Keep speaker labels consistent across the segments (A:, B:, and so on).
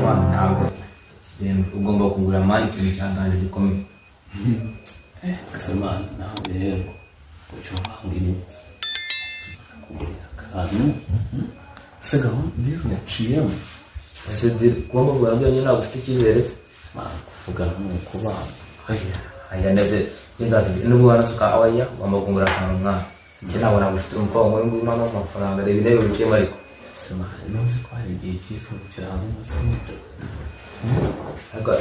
A: wano ntabwo ugomba kugura mani ikintu cyandanje gikomeye.
B: Asamana nawe rero ucyo wanga imiti kugurira akantu se gahunda yaciyemo
A: ese ugomba kugura byonyine ntabwo ufite icyizere
B: kuvuga nuko bana
A: aya ndetse nzati nubwo wanasuka awaya ugomba kugura akantu nka njye nabona gufite umukongo w'inguyu mama amafaranga rero intebe wiciyemo ariko
B: Samana nzi ko hari igihe cy'ifu cyane masinda
A: ariko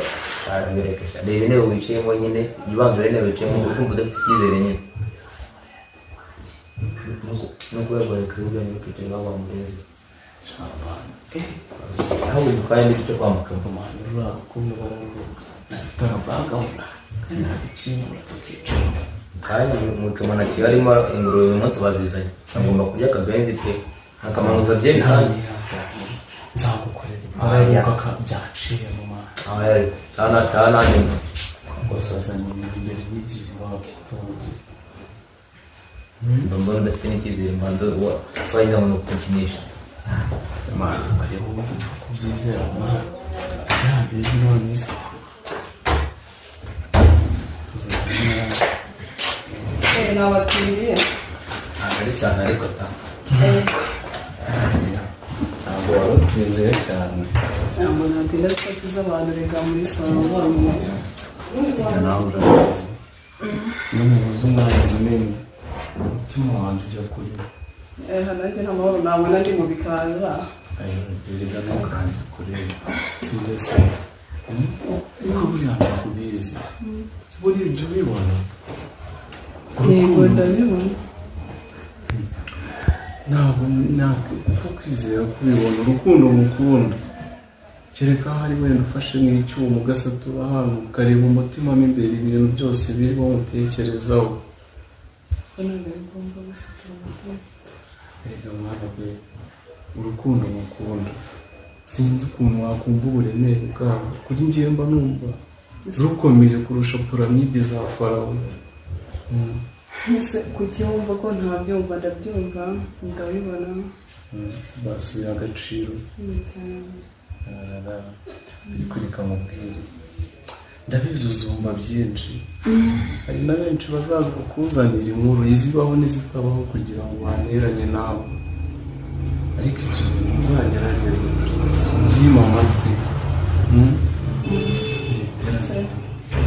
A: araberekesha rero intebe wiciyemo nyine ibanza intebe wiciyemo ukumva udafite icyizere nyine nuko yagoye kwibuka ni kiti ngabo murezi aho ukaya n'icyo kwamaka
B: Samana urakumva barangwa zitarabaga nta ikintu tukica
A: kandi umucumana cyarimo ingurube uyu munsi bazizanye ngomba kurya akabenzi pe akamanuza bye kandi
B: nzagukorera imbaraga byaciye mu mahanga
A: cyane nyine
B: gusazanya ibintu imbere y'igihe wakitonze
A: mbona ndafite n'icyizere mbanza wagira ngo ni ukukinisha
B: Samana bareba uburyo kubyizera mwana yabiri none isi tuzazanya
C: n'abakiriya
A: ari cyane ariko
B: ntabwo warutinze cyane
C: ntabwo natinda ko tuzabantu reka muri salo barimo
B: nawe urabizi iyo mubuze umwanya munini umutima wanjye ujya kuri
C: nanjye nta mahoro nabona ndi mu bikaza
B: perezida ntukajya kureba si mbese niba buriya ntakubizi si buriya ujya ubibona
C: yego ndabibona
B: ntabwo upfa kwizera kubibona urukundo mukunda kereka aho ari wenda ufashe nk'icyuma ugasatura hano ukareba umutima mo imbere ibintu byose biriho mutekerezaho erega mwana we urukundo mukunda sinzi ukuntu wakumva uburemere bwabo kuri njye mba numva rukomeye kurusha piramide za farawo
C: ese kuki wumva ko ntabyumva ndabyumva ndabibona
B: basubiye agaciro ariko reka mubwire ndabizi uzumva byinshi hari na benshi bazaza kukuzanira inkuru izibaho n'izitabaho kugira ngo baneranye nawe ariko ibyo bintu uzagerageze ubyima amatwi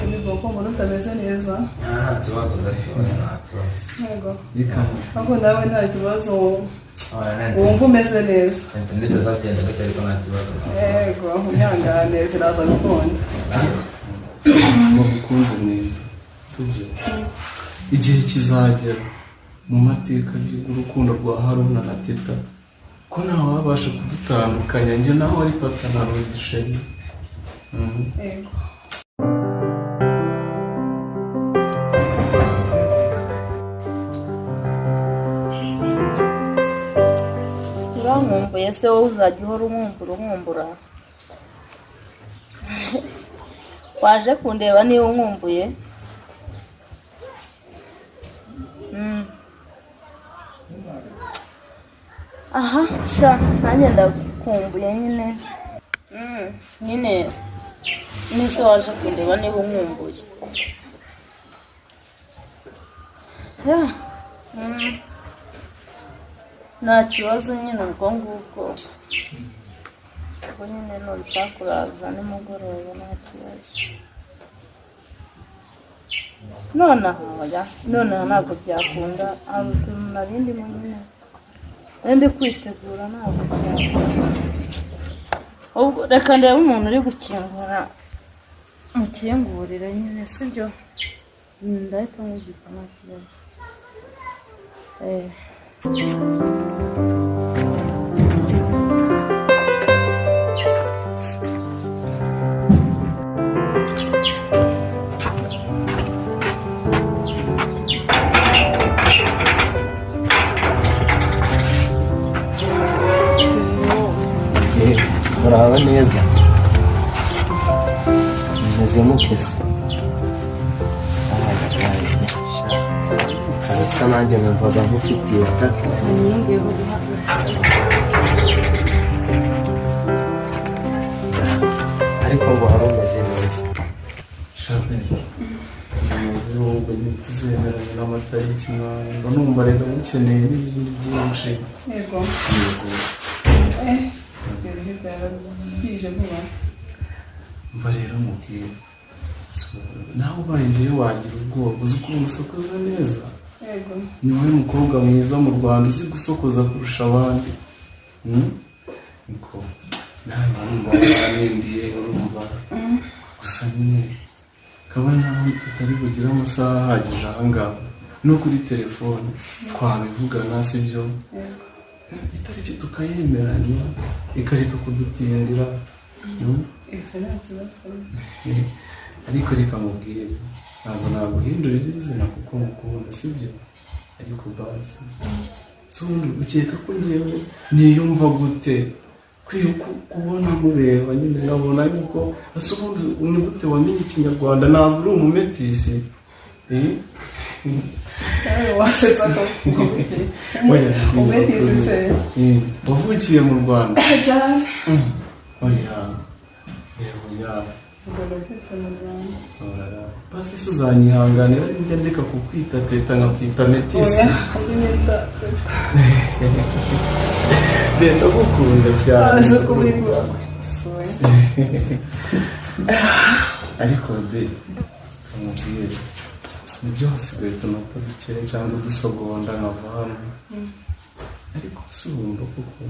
C: bivuga ko umuntu utameze neza
A: nta kibazo ndabibona nta kibazo
C: ahubwo nawe nta kibazo wumva umeze neza
A: interineti zagenda gake ariko nta kibazo
C: yego unyangane ziraza gukunda
B: wabukunze mwiza sibyo igihe kizagera mu mateka y'urukundo rwa Haruna na Teta ko ntawe wabasha kudutandukanya njye nawe ari pata na Rozisheri
C: yego
D: urankumbuye se wowe uzajya uhora umwumbura waje kundeba niba unkumbuye aha sha nanjye ndakumbuye nyine nise waje kundeba niba unkumbuye nta kibazo nyine ubwo ngubwo ubwo nyine nushaka uraza nimugoroba nta kibazo nonaha ntabwo byakunda hari utuntu narindimo nyine ndi kwitegura ntabwo byakunda ubwo reka ndebe umuntu uri gukingura mukingurire nyine sibyo ndahita nkubwira nta kibazo
A: muraho neza meze mutese arasa nanjye numvaga nkufitiye ataka ariko ngo hari umeze neza
B: shabe tumaze wumva ntituzemeranye n'amatariki mwana numva rero mukeneye n'ibindi byinshi
C: yego bije vuba
B: mba rero mubwira nawe ubaye ngiye wagira ubwoba uzi ukuntu usokoza neza
C: yego
B: ni wowe mukobwa mwiza mu Rwanda uzi gusokoza kurusha abandi niko nawe banindiye urumva gusa nyine kabone naho tutari bugire amasaha ahagije ahangaha no kuri telefone twabivugana sibyo itariki tukayemeranya ikareka kudutindira ariko reka mubwire ntabwo naguhindurira izina kuko mukunda sibyo ariko bazi ubundi ukeka ko ngewe niyumva gute kwiye kubona mureba nyine nkabona yuko ese ubundi ni gute wamenye ikinyarwanda ntabwo uri umumetisi
C: wasetsa ko umumetisi se
B: wavukiye mu Rwanda
C: cyane
B: oya basi se uzanyihanganira njya ndeka kukwita teta nkakwita metisi reka gukunda cyane ariko be umubwire nibyo hasigaye tunota dukeye cyangwa dusogonda nkava hano ariko si wumva kuko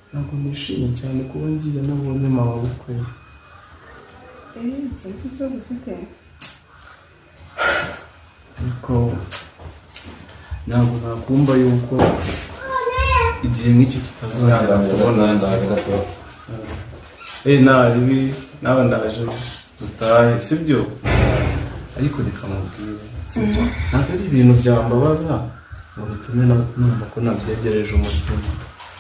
B: ntabwo nishimye cyane kuba ngiye nabonye mama bukwe ariko ntabwo nakumva yuko igihe nk'iki tutazongera kubona naribi nawe ndaje dutahe sibyo ariko reka mubwire sibyo ntabwo ari ibintu byambabaza ngo bitume numva ko nabyegereje umutima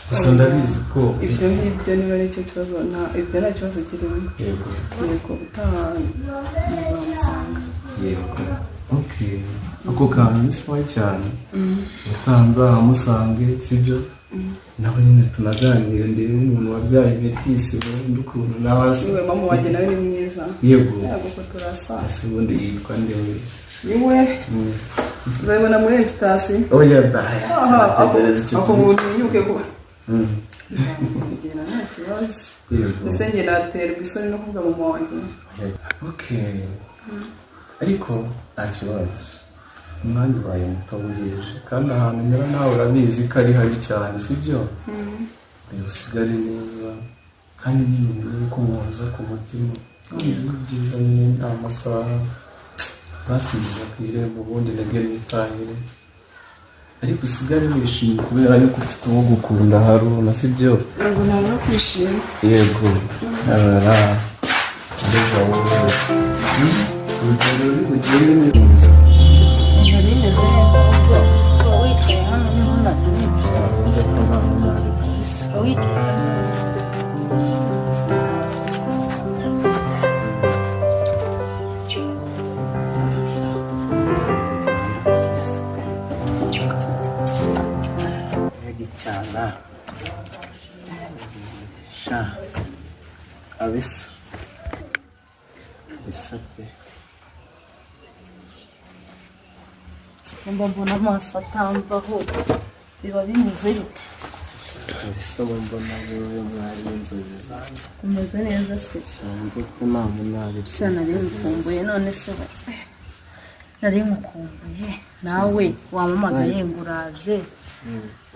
B: gusa ndabizi ko
C: ibyo ngibyo niba ari cyo kibazo ibyo nta kibazo kirimo
B: yego
C: gutaha muzamusanga
B: yego ako kantu ni sawa cyane utanze ahamusange sibyo nawe nyine tunaganire ndebe umuntu wabyaye metisi ubundi ukuntu nawe
C: niwe mama wanjye nawe ni mwiza
B: yego
C: ntabwo ko turasa
B: ese ubundi yitwa ndewe
C: niwe uzabibona muri invitation
B: oya ndahe
C: ako muntu yuke ko nzamubwira nta kibazo mbese njye naterwa isoni no kuvuga mama wanjye
B: ariko nta kibazo umwanya ubaye muto burije kandi ahantu nyura nawe urabizi ko ari habi cyane sibyo usigare neza kandi nyine ko muza ku mutima nzi ko byiza nyine nta masaha basingiza ku irembo ubundi nabwo nitahire ariko usigare wishimye kubera yuko ufite uwo gukunda haruna sibyo
C: ntabwo nabura kwishima
B: yego ndetse wowe urugero ruri bugende neza
D: nari meze neza kuko wicaye hano niho natumije wicaye
A: cyana sha abisa pe
D: mbona amaso atamvaho biba bimeze bite
A: abisa mbona wowe mwari inzozi zanjye
D: umeze neza se
A: cyangwa ko nta munari
D: sha nari ngukumbuye none se nari ngukumbuye nawe wamamagaye ngo uraje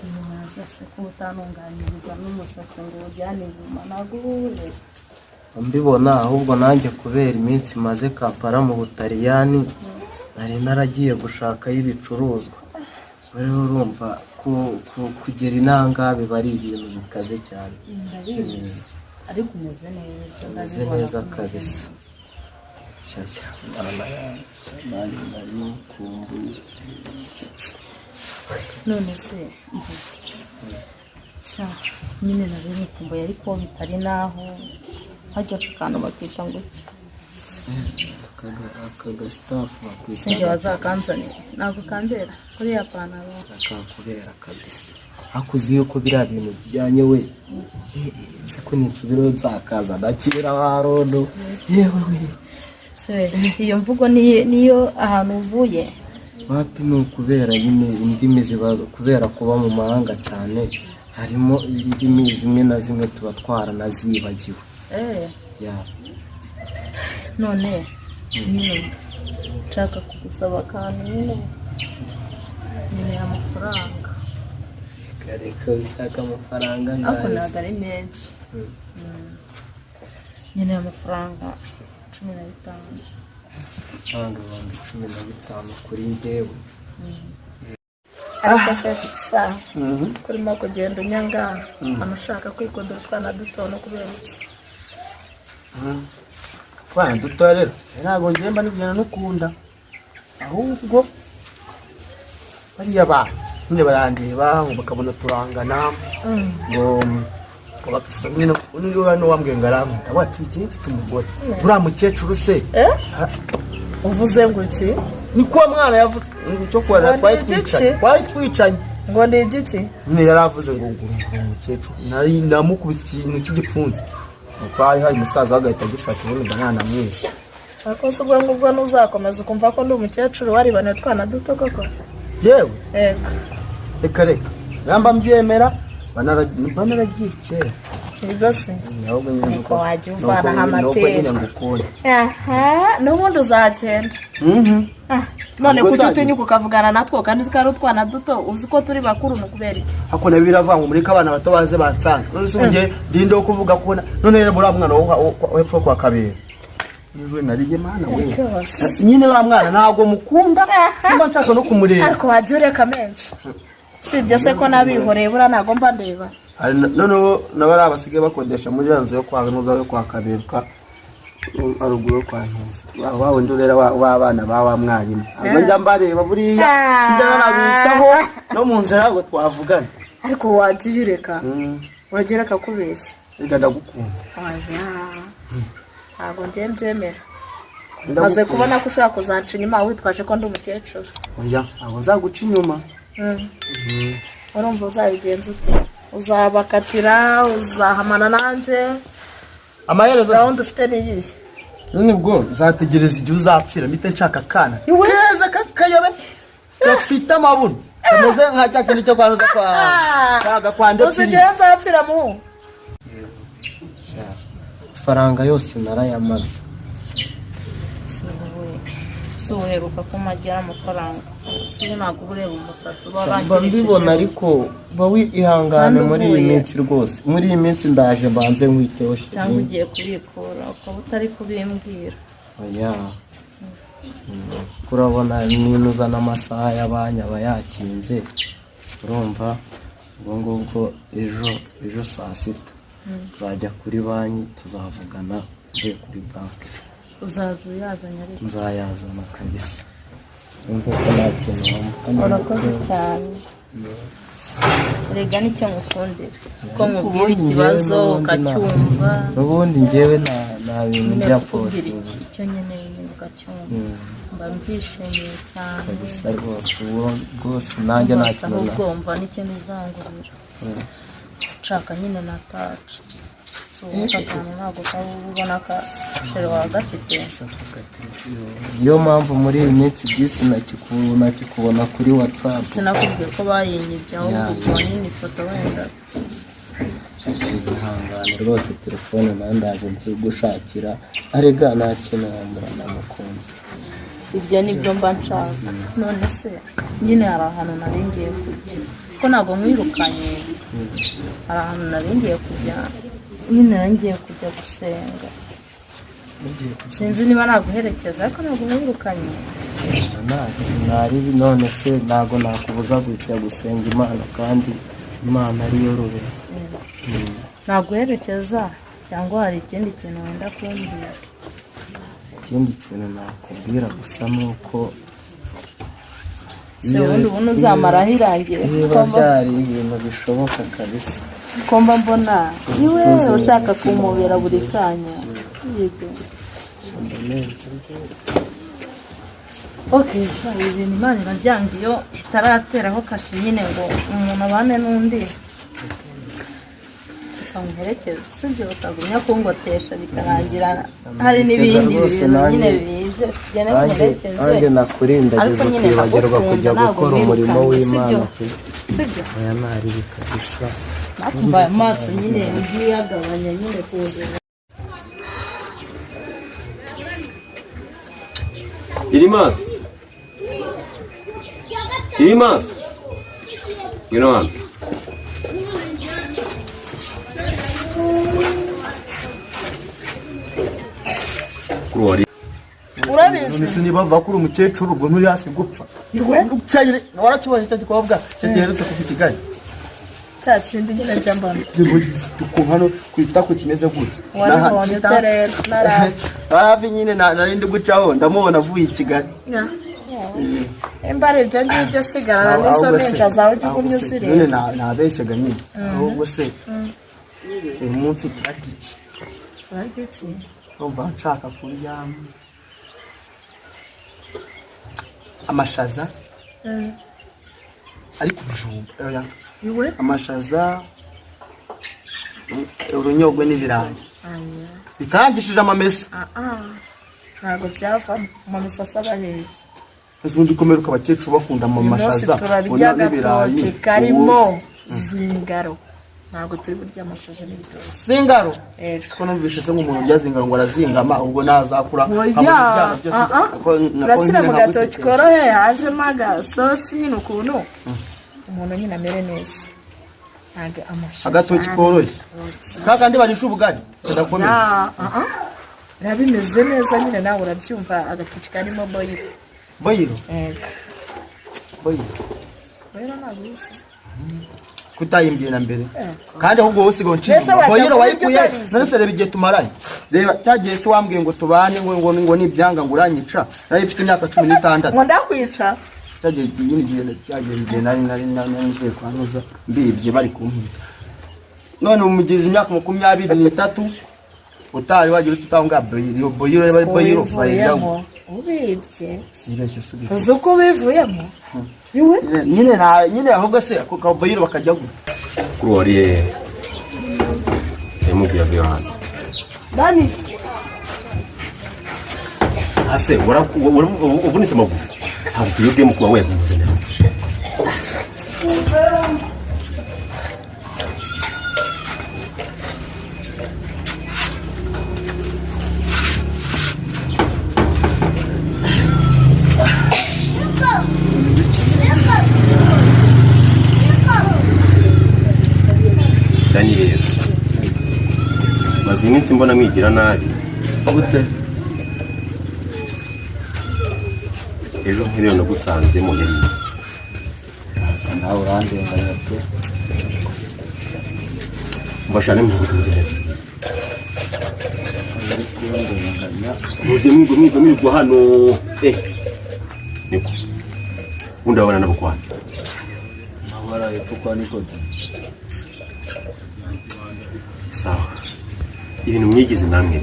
D: umuhaza se ko utanunganiriza n'umusatsi ngo ujyane inyuma naguhure
A: mbibona ahubwo nanjye kubera iminsi maze Kampala mu Butaliyani nari naragiye gushakayo ibicuruzwa rero urumva kugera inanga biba ari ibintu bikaze cyane
D: ariko umeze
A: neza kabisa shaka nari mukumbuye
D: none se sha nyine nari mukumbuye ariko bitari naho hajya ku kantu bakita ngo iki
A: akagasitafu
D: sinjye wazakanzanira ntabwo kambera kuri ya pantaro
A: kakubera kabisa hakuzi yuko biriya bintu bijyanye we se ko nitubiro nzakaza ndakira harono yewe
D: se iyo mvugo niyo ahantu uvuye
A: wapi ni ukubera nyine indimi ziba kubera kuba mu mahanga cyane harimo indimi zimwe na zimwe tuba twaranazibagiwe ya
D: none nyine nshaka kugusaba akantu nyine amafaranga
A: kareka utaka amafaranga
D: ariko ntabwo ari menshi nyine amafaranga 15
A: ntabwo 15 kuri ndewe
D: ariko se kurimo kugenda unyanga amushaka kwikundira utwana duto no kubera iki
E: twana duto rero ntabwo ngenda nigenda nukunda ahubwo bariya bantu nyine barandeba bakabona turangana ngo bakifata nyine undi hano wambwiye ngaramwe wati mfite umugore uriya mukecuru se
D: uvuze ngo iki
E: ni kwa mwana yavuze cyo kwara twari twicanye
D: ngo ni igiki
E: nyine yaravuze ngo umukecuru nari namukubita ikintu cy'igipfunsi kwari hari musaza wagahita gifata ubundi ndanana mwinshi
D: ariko se ubwo ngubwo nuzakomeza ukumva ko ndi umukecuru waribana twana duto koko
E: yewe
D: reka
E: reka ngamba mbyemera banaragiye kera
D: rwose niko wajya uvanaho amateka n'ubundi uzagenda none kuki utinyuka ukavugana natwo kandi uzi ko ari utwana duto uzi ko turi bakuru ni ukubera iki
E: ako nabi biravanga umurika abana bato baze bansanga none se unge ndinde wo kuvuga ko none rero buriya mwana wepfo kwa kabera niwe nariye mana we nyine wa mwana ntabwo mukunda simba nshaka no kumureba
D: ariko wajya ureka menshi sibyo se ko nabihoreye buriya ntabwo mba ndeba
E: none nabari abasigaye bakodesha muri nzu yo kwa Nuza yo kwa Kaberuka aruguru yo kwa Ntuzi wawe ndorera w'abana bawa mwarimu njya mbareba buriya sijana nabitaho no mu nzira ngo twavugana
D: ariko wajya ureka wagera kakubeshya
E: reka ndagukunda
D: ntabwo mbyemera maze kubona ko ushaka kuzanca inyuma witwaje ko ndi umukecuru
E: oya ntabwo nzaguca inyuma
D: urumva uzabigenza ute uzabakatira uzahamana nanjye
E: amaherezo
D: gahunda ufite n'iyihe
E: none ubwo nzategereza igihe uzapfira mpite nshaka akana keza kakayobe gafite amabuno kameze nka cya kintu cyo kwanuza kwa ndetse
D: uzigihe nzapfira mu
A: faranga yose narayamaze
D: si uheruka ko magira amafaranga si ntabwo ureba umusatsi uba urangirishije
A: mbibona ariko uba wihangane muri iyi minsi rwose muri iyi minsi ndaje mbanze nkwiteho
D: cyangwa ugiye kubikura ukaba utari kubimbwira
A: oya kurabona ninuza n'amasaha y'abanya aba yakinze urumva ubwo ngubwo ejo saa sita nzajya kuri banki tuzavugana mvuye kuri banki
D: uzaza uyazanye ariko
A: nzayazana kabisa umva ko nta kintu wamukana
D: urakoze cyane rega nicyo ngukundira ko nkubwira ikibazo ukacyumva
A: ubundi njyewe nta bintu bya pose
D: icyo nkeneye ukacyumva mba mbyishimiye cyane
A: kabisa rwose nanjye nta kintu
D: ugomba n'ikintu uzangurira nshaka nyine na taci ubu ntabwo ukaba ubona ko sheri wawe gafite
A: niyo mpamvu muri iyi minsi byinshi nakikubona kuri watsapu
D: sinakubwiye ko bayinyibye ahubwo ubona nyine ifoto wenda
A: ihangane rwose telefone nawe ndaje gushakira arega nta kintu wambura namukunze
D: ibyo nibyo mba nshaka none se nyine hari ahantu nari ngiye kujya ko ntabwo mwirukanye hari ahantu nari ngiye kujya nyine nari ngiye kujya gusenga sinzi niba naguherekeza ariko ntabwo mwirukanye
A: none se ntabwo nakubuza kujya gusenga imana kandi imana ariyo rube
D: naguherekeza cyangwa hari ikindi kintu wenda kumbwira
A: ikindi kintu nakubwira gusa ni uko
D: se ubundi uzamaraho irangiye
A: niba byari ibintu bishoboka kabisa
D: ko mba mbona niwe ushaka kumubera buri kanya yego okay ibintu Imana irabyanga iyo itarateraho kashi nyine ngo umuntu abane n'undi ukamuherekeza sibyo utagumya kungotesha bikarangira hari n'ibindi bintu nyine bije tugene kuherekeze
A: nanjye nakurindagiza kwibagirwa kujya gukora umurimo w'Imana
D: sibyo
A: oya ntari kabisa
D: nakumva amaso nyine yagabanya nyine kuzura
F: Irimas, ngwino hano. Kurwari.
E: Urabizi niba bakuru umukecuru ubwo muri hafi gupfa. Cyagire warakibonye cyo kuvuga cyageretse ku Kigali.
D: cyakindi nyine cyambana.
E: Tuko hano kwita ku kimeze gutya.
D: Warabonye terera nara.
E: Hafi nyine narindi gucaho ndamubona avuye i Kigali.
D: Embare ibyo ngibyo sigarana n'izo menshi azawe cyo kumyusire.
E: None nabeshyaga nyine. Ahubwo se uyu munsi turagiye.
D: Turagiye.
E: Umva nshaka kurya amashaza ari ku bijumba amashaza urunyogwe n'ibirayi bikangishije amamesa
D: ntabwo byava mu misasa baheje
E: uzundi komeruka abakecuru bakunda mu mashaza
D: n'ibirayi karimo zingaro ntabwo turi burya amashaza n'ibitoki
E: zingaro ko numvise se nk'umuntu urya zingaro ngo arazingama ubwo nazakura
D: turakira mu gatoki korohe hajemo agasosi nyine ukuntu umuntu nyine amere neza ntabwo amashaza
E: agatoki korohe kakandi barisha ubugari kadakomeye
D: bimeze neza nyine nawe urabyumva agatoki karimo boyiro
E: boyiro
D: ntabwo bisa
E: kutayimbye na mbere kandi ahubwo usigo nshinga boyiro wayikuye none reba igihe tumaranye reba cyagiye se wambwiye ngo tubane ngo nibyanga ngo uranyica nari mfite imyaka 16
D: ngo ndakwica
E: cyagiye cyagiye nari ngiye kwanuza mbibye bari kumpita none umugize imyaka 23 utari wagira tutanga boyiro bari boyiro bayiraho
D: ubibye
E: sibeshye subi
D: uzuko bivuyemo
E: nyine ahubwo se ako boyiro bakajya gute
F: Kurwari emubya byo hano
D: Dani
F: ase ubunise maguru ntabwo tuyoge mu kuba wewe Dani rero maze iminsi mbona mwigira nabi
E: gute
F: ejo nkiriyo nagusanze mu yari
E: nawe urandenganya pe
F: mbashane mu buryo mwigo hano niko undabona nabo kwa
E: nabara yepukwa niko
F: sawa ibintu mwigize namwe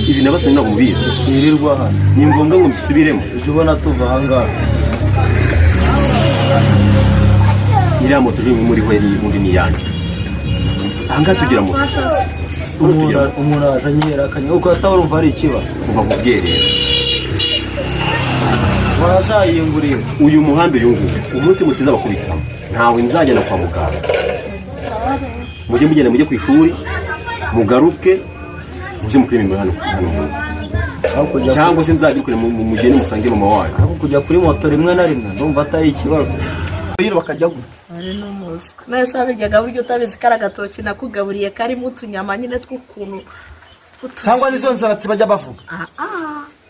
F: ibi nabasanye nabo mubizi
E: irirwa hano
F: ni ngombwa ngo mbisubiremo
E: ejo ubona tuva ahangaha
F: iriya moto iri muri ho muri ni yanjye ahangaha tugira moto
E: umuntu aje anyiherakanye kuko atawurumva ari ikibazo
F: kuva ku bwerero
E: warazayinguriye
F: uyu muhanda uyu nguyu umunsi mutiza bakubitamo ntawe nzajyana kwa muganga mujye mugenda mujye ku ishuri mugaruke mujye mukora imirimo hano cyangwa se nzagikore mugende musange mama wayo
E: aho kujya kuri moto rimwe na rimwe ndumva atari ikibazo biro bakajya gute
D: ari n'umuswa nese abijyaga buryo utabizi karagatoki nakugaburiye karimo utunyama nyine tw'ukuntu
E: cyangwa nizo nzaratsi bajya bavuga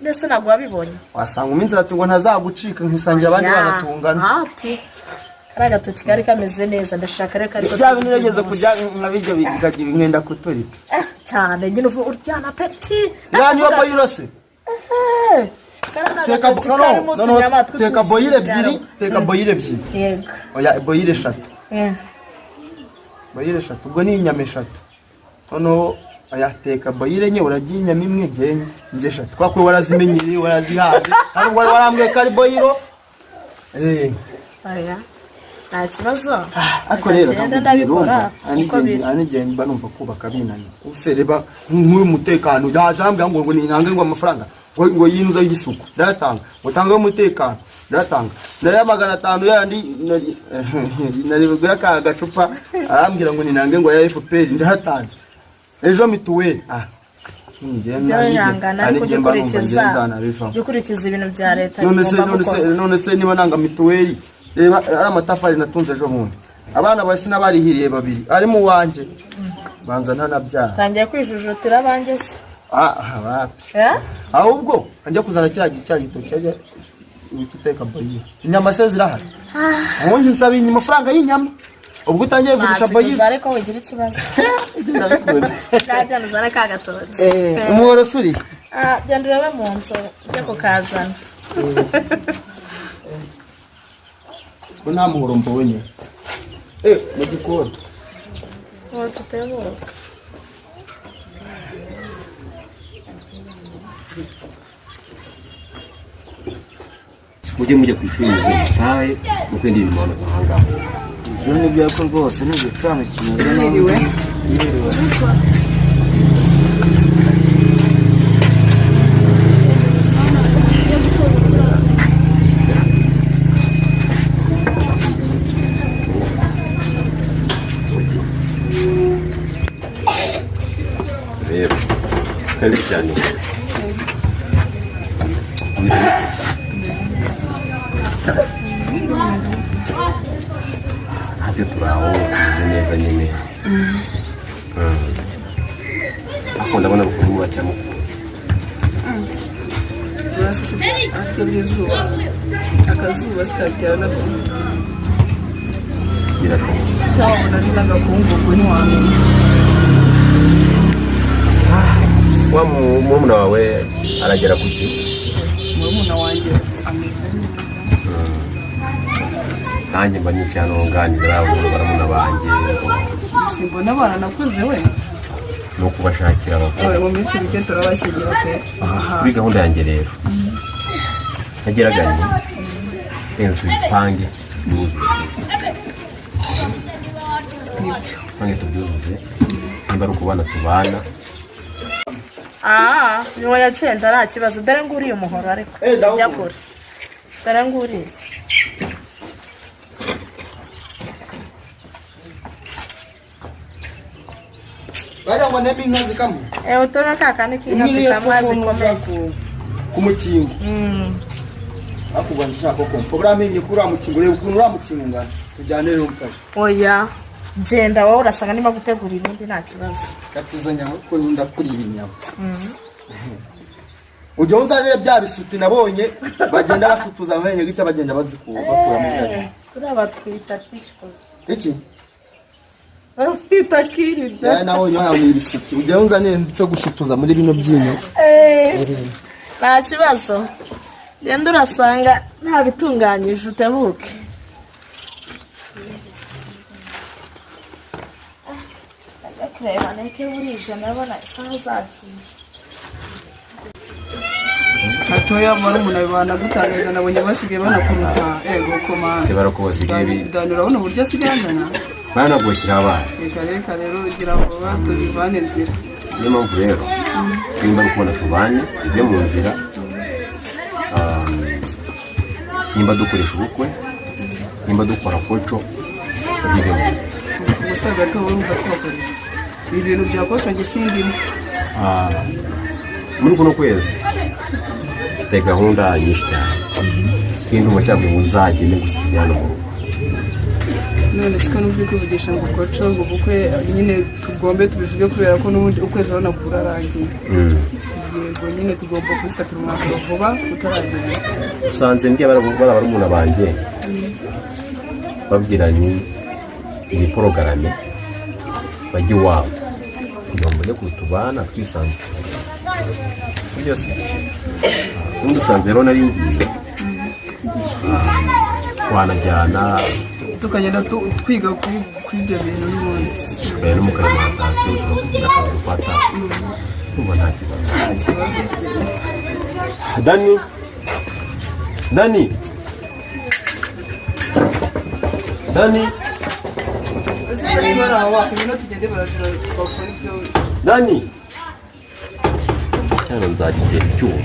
D: ndetse ntabwo wabibonye
E: wasanga uminzaratsi ngo ntazagucika nkisangira abandi bagatungana
D: karagatoki kari kameze neza ndashaka reka ariko
E: bya bintu nigeze kujya nkabijya bikagira imwenda kuturika
D: cyane nyine uryana peti
E: yani wa boyiro se teka boyire ebyiri
D: yego
E: oya boyire eshatu ubwo ni inyama eshatu noneho ayateka bayire nye uragiye inyama imwe genye ngesha twakwe warazimenyereye warazihaze hano warambwe kari bayiro
D: aya nta kibazo
E: ako rero anigenda mba numva kubaka binani usereba nk'uyu mutekano ndajambwa ngo ninange ngo amafaranga ngo yinzo y'isuku ndatanga utanga umutekano ndatanga nari 500 yandi nari bugura ka gacupa arambwira ngo ninange ngo ya FPR ndatanze ejo mituweli
D: gukurikiza ibintu bya leta
E: none se niba nanga mituweli reba ari amatafari natunze ejo bundi abana basi n'abarihiriye babiri ari mu wanje banza ntanabyara
D: tangiye kwijujutira abanje se
E: ahubwo njya kuzana cya gitoki cyaje bituteka boyi inyama se zirahari ubundi nsaba amafaranga y'inyama ubwo utangiye kugurisha boyi
D: zare ko wigira ikibazo kajyana zare ka gatoki
E: umuhoro suri
D: genda urabe mu nzu ujye kukazana
E: ko nta muhoro mbonye mu gikoni
D: tutebuka
F: mujye ku ishuri mutahe mukwenda ibintu ahangaha
E: ibyo ni byako rwose ni igicana kimeze
C: Yiriwe.
F: rero karibu cyane ntabyo turaho tumeze neza nyine ako ndabona ukuntu mubacyamo
C: akazuba sikatera nako
F: birashoboka
C: cyabona ni n'agakungugu ntiwamenya
F: wa murumuna wawe aragera ku ki
C: murumuna wanjye ameze neza
F: nanjye mba nicaye hano nganira baramuna banjye
C: simbona abana nakuze we
F: ni ukubashakira abakobwa
C: mu minsi mike turabashyingira pe
F: kuri gahunda yanjye rero nageraga ni rero tubipange byuzuye tubipange tubyuzuze nimba ari ukubana tubana
D: niwo yacyenda nta kibazo dore ngo uriye umuhoro ariko jya kure dore ngo uriye
E: bajya ngo nebe inka zikamwe
D: utora kakandi k'inka zikamwa zikomeye
E: kumukingo akubwa nshaka ko mfobra amenye kuri amukingo reba ukuntu uramukingo ngana tujyane rero mfashe
D: oya genda wowe urasanga niba gutegura ibindi nta kibazo
E: katuzanya ko ndakurira inyama ujya unzanire bya bisuti nabonye bagenda basutuza amenye gita bagenda bakuramo ibyaje
D: turaba twita tishko
E: iki
D: barufita kirida
E: nabonye aho ni ibisuti ujya unzanire cyo gusutuza muri bino byinyo
D: nta kibazo genda urasanga nta bitunganyije utebuke kureba neke burije nabona isaha zagiye
C: hatoya barumuna banagutangaza nabonye basigaye banakuruta ego komanda
F: se barako basigaye
C: biganira urabona uburyo asigaye angana
F: banagukira abana
C: reka rero ugira ngo batubivane nzira
F: niyo mpamvu rero nimba ari ukubona tubanye tujye mu nzira nimba dukoresha ubukwe nimba dukora koco tujye mu nzira
C: umusaza ko urumva twakorera ibintu bya koco njye sindimo
F: muri kuno kwezi mfite gahunda nyinshi cyane kandi umacyago ngo nzagende gusinya hano mu rugo
C: none siko n'ubwo kwivugisha ngo koco ngo ubukwe nyine tugombe tubivuge kubera ko n'ubundi ukwezi urabona kurarangiye yego nyine tugomba kubifatira umwanzuro vuba utaragenda
F: usanze mbwiye barumuna banjye babwiranye iyi porogaramu bajya iwabo kugira ngo mbone kutubana twisanzure si byose ubundi usanze rero nari ngiye twanajyana
C: tukagenda twiga kuri ibyo bintu n'ubundi
F: tukajya no mu karimantasiyo tukagira akazi dufata Ndumva nta kibazo.
C: nta kibazo.
F: Dani Dani Dani
C: ese niba ari aho wakubona tugende barajura bakora ibyo.
F: Dani cyane nzagigera icyuma